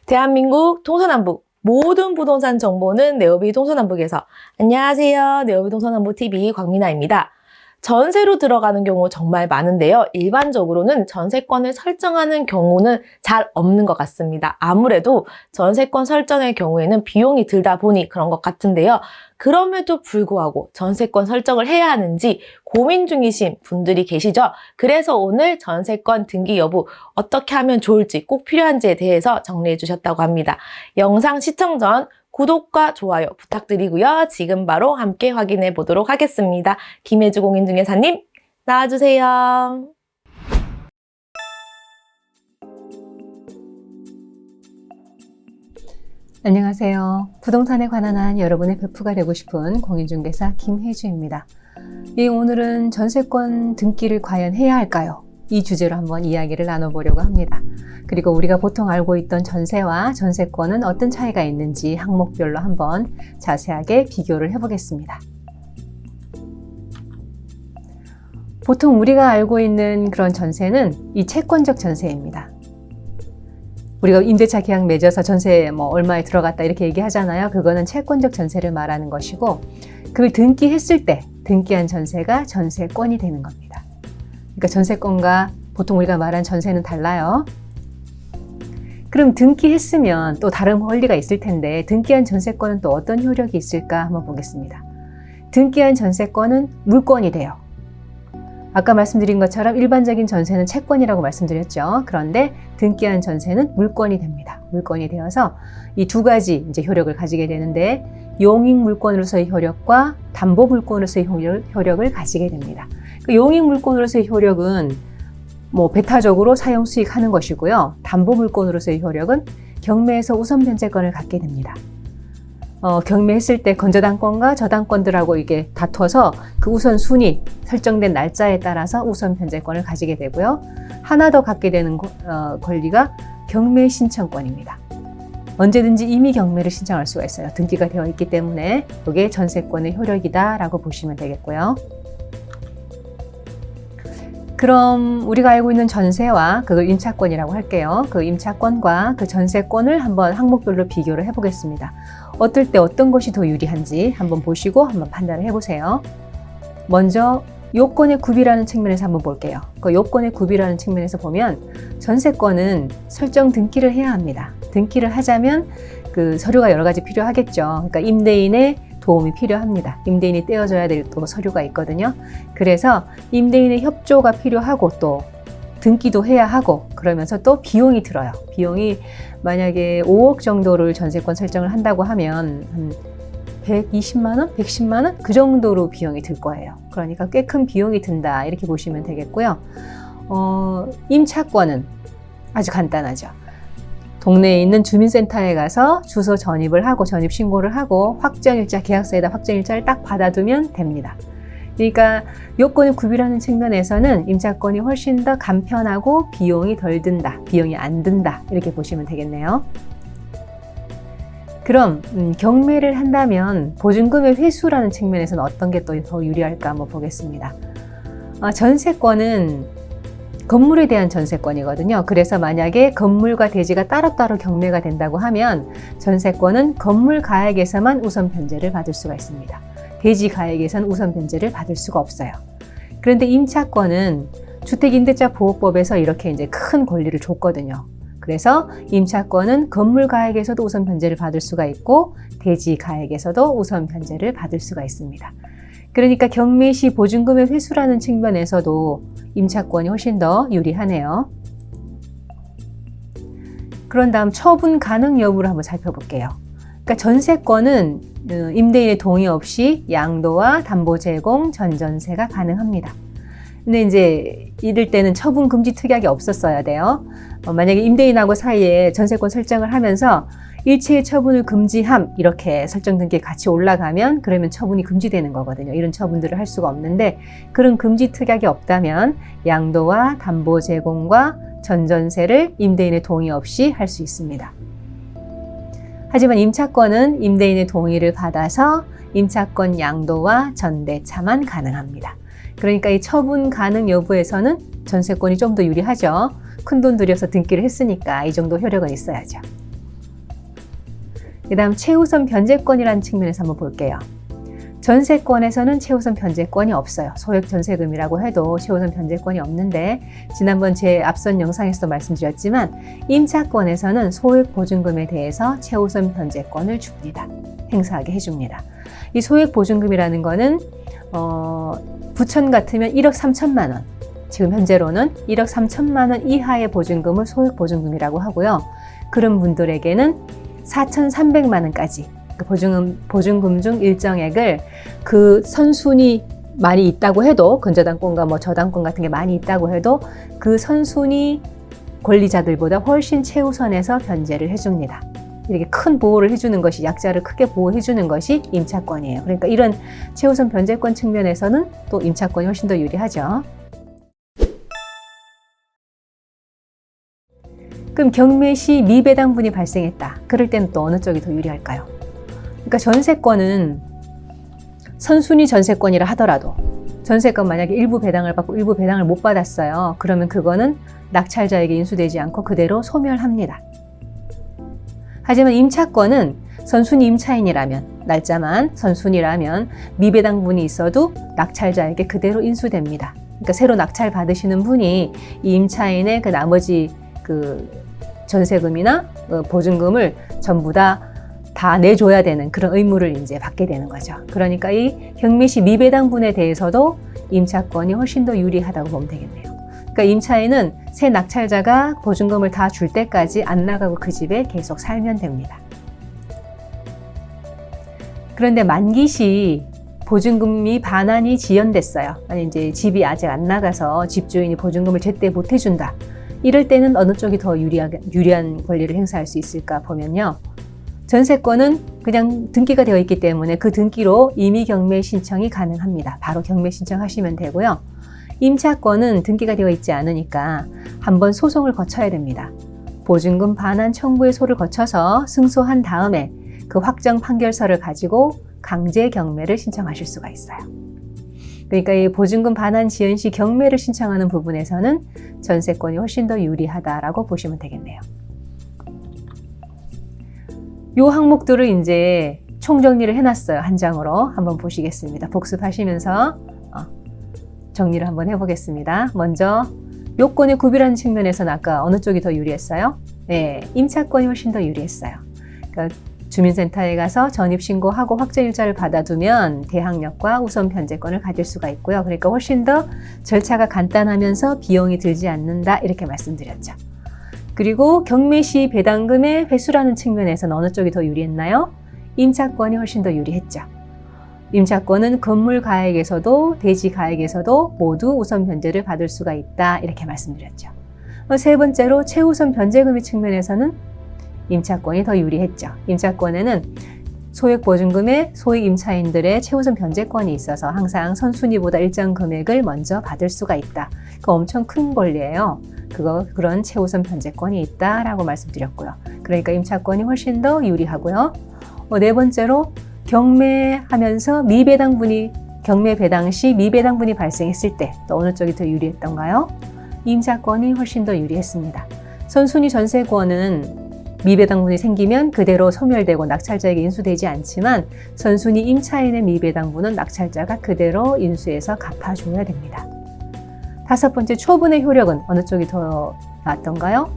대한민국 동서남북 모든 부동산 정보는 네오비 동서남북에서. 안녕하세요. 네오비 동서남북TV 광민아입니다. 전세로 들어가는 경우 정말 많은데요. 일반적으로는 전세권을 설정하는 경우는 잘 없는 것 같습니다. 아무래도 전세권 설정의 경우에는 비용이 들다 보니 그런 것 같은데요. 그럼에도 불구하고 전세권 설정을 해야 하는지 고민 중이신 분들이 계시죠? 그래서 오늘 전세권 등기 여부 어떻게 하면 좋을지 꼭 필요한지에 대해서 정리해 주셨다고 합니다. 영상 시청 전 구독과 좋아요 부탁드리고요. 지금 바로 함께 확인해 보도록 하겠습니다. 김혜주 공인중개사님 나와주세요. 안녕하세요. 부동산에 관한 한 여러분의 베프가 되고 싶은 공인중개사 김혜주입니다. 오늘은 전세권 등기를 과연 해야 할까요? 이 주제로 한번 이야기를 나눠보려고 합니다. 그리고 우리가 보통 알고 있던 전세와 전세권은 어떤 차이가 있는지 항목별로 한번 자세하게 비교를 해보겠습니다. 보통 우리가 알고 있는 그런 전세는 이 채권적 전세입니다. 우리가 임대차 계약 맺어서 전세 얼마에 들어갔다 이렇게 얘기하잖아요. 그거는 채권적 전세를 말하는 것이고, 그걸 등기했을 때 등기한 전세가 전세권이 되는 겁니다. 그러니까 전세권과 보통 우리가 말한 전세는 달라요. 그럼 등기했으면 또 다른 권리가 있을 텐데 등기한 전세권은 또 어떤 효력이 있을까 한번 보겠습니다. 등기한 전세권은 물권이 돼요. 아까 말씀드린 것처럼 일반적인 전세는 채권이라고 말씀드렸죠. 그런데 등기한 전세는 물권이 됩니다. 물권이 되어서 이 두 가지 이제 효력을 가지게 되는데, 용익 물권으로서의 효력과 담보 물권으로서의 효력을 가지게 됩니다. 그 용익 물권으로서의 효력은 배타적으로 사용 수익하는 것이고요. 담보 물권으로서의 효력은 경매에서 우선 변제권을 갖게 됩니다. 경매했을 때 건저당권과 저당권들하고 이게 다퉈서 그 우선 순위 설정된 날짜에 따라서 우선 변제권을 가지게 되고요. 하나 더 갖게 되는 권리가 경매 신청권입니다. 언제든지 임의 경매를 신청할 수가 있어요. 등기가 되어 있기 때문에 이게 전세권의 효력이다라고 보시면 되겠고요. 그럼 우리가 알고 있는 전세와 그걸 임차권이라고 할게요. 그 임차권과 그 전세권을 한번 항목별로 비교를 해보겠습니다. 어떨 때 어떤 것이 더 유리한지 한번 보시고 한번 판단을 해보세요. 먼저 요건의 구비라는 측면에서 한번 볼게요. 그 요건의 구비라는 측면에서 보면 전세권은 설정 등기를 해야 합니다. 등기를 하자면 그 서류가 여러 가지 필요하겠죠. 그러니까 임대인의 도움이 필요합니다. 임대인이 떼어줘야 될 또 서류가 있거든요. 그래서 임대인의 협조가 필요하고 또 등기도 해야 하고 그러면서 또 비용이 들어요. 비용이 만약에 5억 정도를 전세권 설정을 한다고 하면 한 120만 원, 110만 원 그 정도로 비용이 들 거예요. 그러니까 꽤 큰 비용이 든다 이렇게 보시면 되겠고요. 임차권은 아주 간단하죠. 동네에 있는 주민센터에 가서 주소 전입을 하고 전입 신고를 하고 확정일자 계약서에다 확정일자를 딱 받아두면 됩니다. 그러니까 요건의 구비라는 측면에서는 임차권이 훨씬 더 간편하고 비용이 덜 든다, 비용이 안 든다 이렇게 보시면 되겠네요. 그럼 경매를 한다면 보증금의 회수라는 측면에서는 어떤 게 또 더 유리할까 한번 보겠습니다. 전세권은 건물에 대한 전세권이거든요. 그래서 만약에 건물과 대지가 따로따로 경매가 된다고 하면 전세권은 건물 가액에서만 우선 변제를 받을 수가 있습니다. 대지 가액에서는 우선 변제를 받을 수가 없어요. 그런데 임차권은 주택임대차보호법에서 이렇게 이제 큰 권리를 줬거든요. 그래서 임차권은 건물 가액에서도 우선 변제를 받을 수가 있고 대지 가액에서도 우선 변제를 받을 수가 있습니다. 그러니까 경매 시 보증금의 회수라는 측면에서도 임차권이 훨씬 더 유리하네요. 그런 다음 처분 가능 여부를 한번 살펴볼게요. 그러니까 전세권은 임대인의 동의 없이 양도와 담보 제공, 전전세가 가능합니다. 근데 이제 이럴 때는 처분 금지 특약이 없었어야 돼요. 만약에 임대인하고 사이에 전세권 설정을 하면서 일체의 처분을 금지함 이렇게 설정 등기에 같이 올라가면 그러면 처분이 금지되는 거거든요. 이런 처분들을 할 수가 없는데 그런 금지 특약이 없다면 양도와 담보 제공과 전전세를 임대인의 동의 없이 할 수 있습니다. 하지만 임차권은 임대인의 동의를 받아서 임차권 양도와 전대차만 가능합니다. 그러니까 이 처분 가능 여부에서는 전세권이 좀 더 유리하죠. 큰돈 들여서 등기를 했으니까 이 정도 효력은 있어야죠. 그 다음 최우선 변제권이라는 측면에서 한번 볼게요. 전세권에서는 최우선 변제권이 없어요. 소액 전세금이라고 해도 최우선 변제권이 없는데 지난번 제 앞선 영상에서도 말씀드렸지만 임차권에서는 소액 보증금에 대해서 최우선 변제권을 줍니다. 행사하게 해줍니다. 이 소액 보증금이라는 거는 부천 같으면 1억 3천만 원, 지금 현재로는 1억 3천만 원 이하의 보증금을 소액 보증금이라고 하고요. 그런 분들에게는 4,300만 원까지 보증금 중 일정액을 그 선순위 많이 있다고 해도 근저당권과 뭐 저당권 같은 게 많이 있다고 해도 그 선순위 권리자들보다 훨씬 최우선해서 변제를 해줍니다. 이렇게 큰 보호를 해주는 것이 약자를 크게 보호해주는 것이 임차권이에요. 그러니까 이런 최우선 변제권 측면에서는 또 임차권이 훨씬 더 유리하죠. 그럼 경매 시 미배당분이 발생했다. 그럴 때는 또 어느 쪽이 더 유리할까요? 그러니까 전세권은 선순위 전세권이라 하더라도 전세권 만약에 일부 배당을 받고 일부 배당을 못 받았어요. 그러면 그거는 낙찰자에게 인수되지 않고 그대로 소멸합니다. 하지만 임차권은 선순위 임차인이라면 날짜만 선순위라면 미배당분이 있어도 낙찰자에게 그대로 인수됩니다. 그러니까 새로 낙찰 받으시는 분이 이 임차인의 그 나머지 그 전세금이나 보증금을 전부 다 내줘야 되는 그런 의무를 이제 받게 되는 거죠. 그러니까 이 경매 시 미배당분에 대해서도 임차권이 훨씬 더 유리하다고 보면 되겠네요. 그러니까 임차인은 새 낙찰자가 보증금을 다 줄 때까지 안 나가고 그 집에 계속 살면 됩니다. 그런데 만기 시 보증금이 반환이 지연됐어요. 아니 이제 집이 아직 안 나가서 집주인이 보증금을 제때 못 해준다. 이럴 때는 어느 쪽이 더 유리한 권리를 행사할 수 있을까 보면요. 전세권은 그냥 등기가 되어 있기 때문에 그 등기로 임의 경매 신청이 가능합니다. 바로 경매 신청하시면 되고요. 임차권은 등기가 되어 있지 않으니까 한번 소송을 거쳐야 됩니다. 보증금 반환 청구의 소를 거쳐서 승소한 다음에 그 확정 판결서를 가지고 강제 경매를 신청하실 수가 있어요. 그러니까 이 보증금 반환 지연 시 경매를 신청하는 부분에서는 전세권이 훨씬 더 유리하다라고 보시면 되겠네요. 요 항목들을 이제 총정리를 해놨어요. 한 장으로 한번 보시겠습니다. 복습하시면서 정리를 한번 해보겠습니다. 먼저 요건의 구비라는 측면에서는 아까 어느 쪽이 더 유리했어요? 네, 임차권이 훨씬 더 유리했어요. 그러니까 주민센터에 가서 전입신고하고 확정일자를 받아두면 대항력과 우선 변제권을 가질 수가 있고요. 그러니까 훨씬 더 절차가 간단하면서 비용이 들지 않는다 이렇게 말씀드렸죠. 그리고 경매 시 배당금의 회수라는 측면에서는 어느 쪽이 더 유리했나요? 임차권이 훨씬 더 유리했죠. 임차권은 건물 가액에서도 대지 가액에서도 모두 우선 변제를 받을 수가 있다 이렇게 말씀드렸죠. 세 번째로 최우선 변제금의 측면에서는 임차권이 더 유리했죠. 임차권에는 소액 보증금에 소액 임차인들의 최우선 변제권이 있어서 항상 선순위보다 일정 금액을 먼저 받을 수가 있다. 그거 엄청 큰 권리예요. 그런 최우선 변제권이 있다라고 말씀드렸고요. 그러니까 임차권이 훨씬 더 유리하고요. 네 번째로 경매하면서 경매 배당 시 미배당분이 발생했을 때 또 어느 쪽이 더 유리했던가요? 임차권이 훨씬 더 유리했습니다. 선순위 전세권은 미배당분이 생기면 그대로 소멸되고 낙찰자에게 인수되지 않지만 선순위 임차인의 미배당분은 낙찰자가 그대로 인수해서 갚아줘야 됩니다. 다섯 번째, 초분의 효력은 어느 쪽이 더 낫던가요?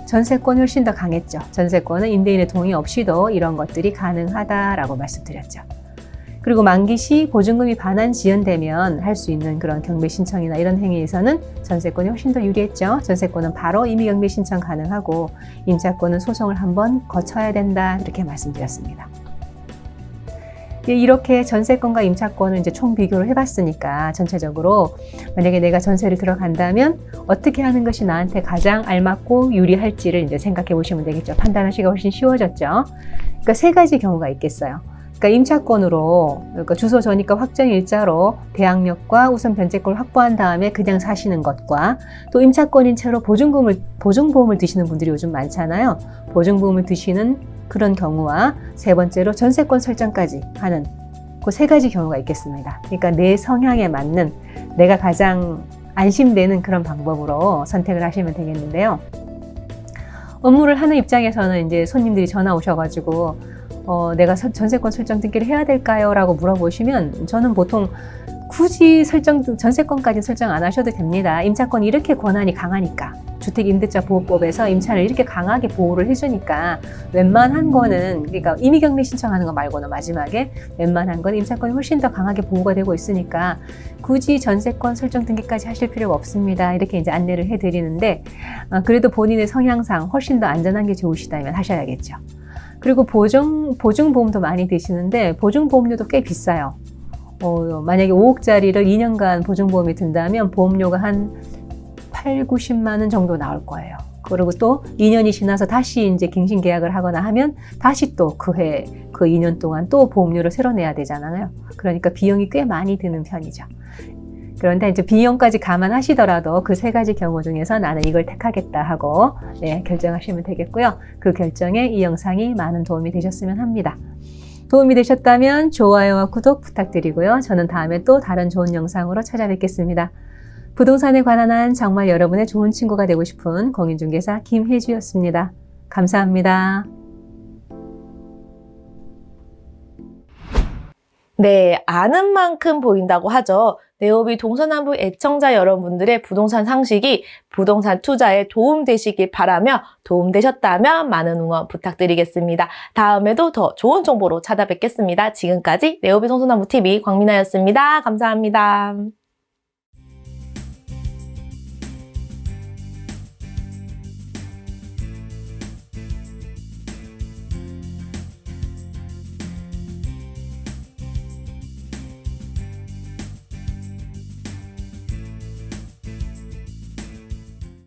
전세권이 훨씬 더 강했죠. 전세권은 임대인의 동의 없이도 이런 것들이 가능하다라고 말씀드렸죠. 그리고 만기 시 보증금이 반환 지연되면 할 수 있는 그런 경매 신청이나 이런 행위에서는 전세권이 훨씬 더 유리했죠. 전세권은 바로 임의 경매 신청 가능하고 임차권은 소송을 한번 거쳐야 된다 이렇게 말씀드렸습니다. 이렇게 전세권과 임차권을 이제 총 비교를 해봤으니까 전체적으로 만약에 내가 전세를 들어간다면 어떻게 하는 것이 나한테 가장 알맞고 유리할지를 이제 생각해 보시면 되겠죠. 판단하시기가 훨씬 쉬워졌죠. 그러니까 세 가지 경우가 있겠어요. 그러니까 임차권으로, 그러니까 주소 전입과 확정일자로 대항력과 우선 변제권을 확보한 다음에 그냥 사시는 것과 또 임차권인 채로 보증보험을 드시는 분들이 요즘 많잖아요. 보증보험을 드시는 그런 경우와 세 번째로 전세권 설정까지 하는 그 세 가지 경우가 있겠습니다. 그러니까 내 성향에 맞는 내가 가장 안심되는 그런 방법으로 선택을 하시면 되겠는데요. 업무를 하는 입장에서는 이제 손님들이 전화 오셔가지고 내가 전세권 설정 등기를 해야 될까요? 라고 물어보시면 저는 보통 굳이 전세권까지 설정 안 하셔도 됩니다. 임차권이 이렇게 권한이 강하니까. 주택임대차보호법에서 임차를 이렇게 강하게 보호를 해주니까 웬만한 거는, 그러니까 임의경매 신청하는 거 말고는 마지막에 웬만한 건 임차권이 훨씬 더 강하게 보호가 되고 있으니까 굳이 전세권 설정 등기까지 하실 필요가 없습니다. 이렇게 이제 안내를 해드리는데, 그래도 본인의 성향상 훨씬 더 안전한 게 좋으시다면 하셔야겠죠. 그리고 보증보험도 많이 드시는데 보증보험료도 꽤 비싸요. 만약에 5억짜리를 2년간 보증보험이 든다면 보험료가 한 8, 90만 원 정도 나올 거예요. 그리고 또 2년이 지나서 다시 이제 갱신 계약을 하거나 하면 다시 또 그 2년 동안 또 보험료를 새로 내야 되잖아요. 그러니까 비용이 꽤 많이 드는 편이죠. 그런데 이제 비용까지 감안하시더라도 그 세 가지 경우 중에서 나는 이걸 택하겠다 하고 결정하시면 되겠고요. 그 결정에 이 영상이 많은 도움이 되셨으면 합니다. 도움이 되셨다면 좋아요와 구독 부탁드리고요. 저는 다음에 또 다른 좋은 영상으로 찾아뵙겠습니다. 부동산에 관한 한 정말 여러분의 좋은 친구가 되고 싶은 공인중개사 김혜주였습니다. 감사합니다. 네, 아는 만큼 보인다고 하죠. 네오비 동서남북 애청자 여러분들의 부동산 상식이 부동산 투자에 도움되시길 바라며 도움되셨다면 많은 응원 부탁드리겠습니다. 다음에도 더 좋은 정보로 찾아뵙겠습니다. 지금까지 네오비 동서남북TV 광민아였습니다. 감사합니다.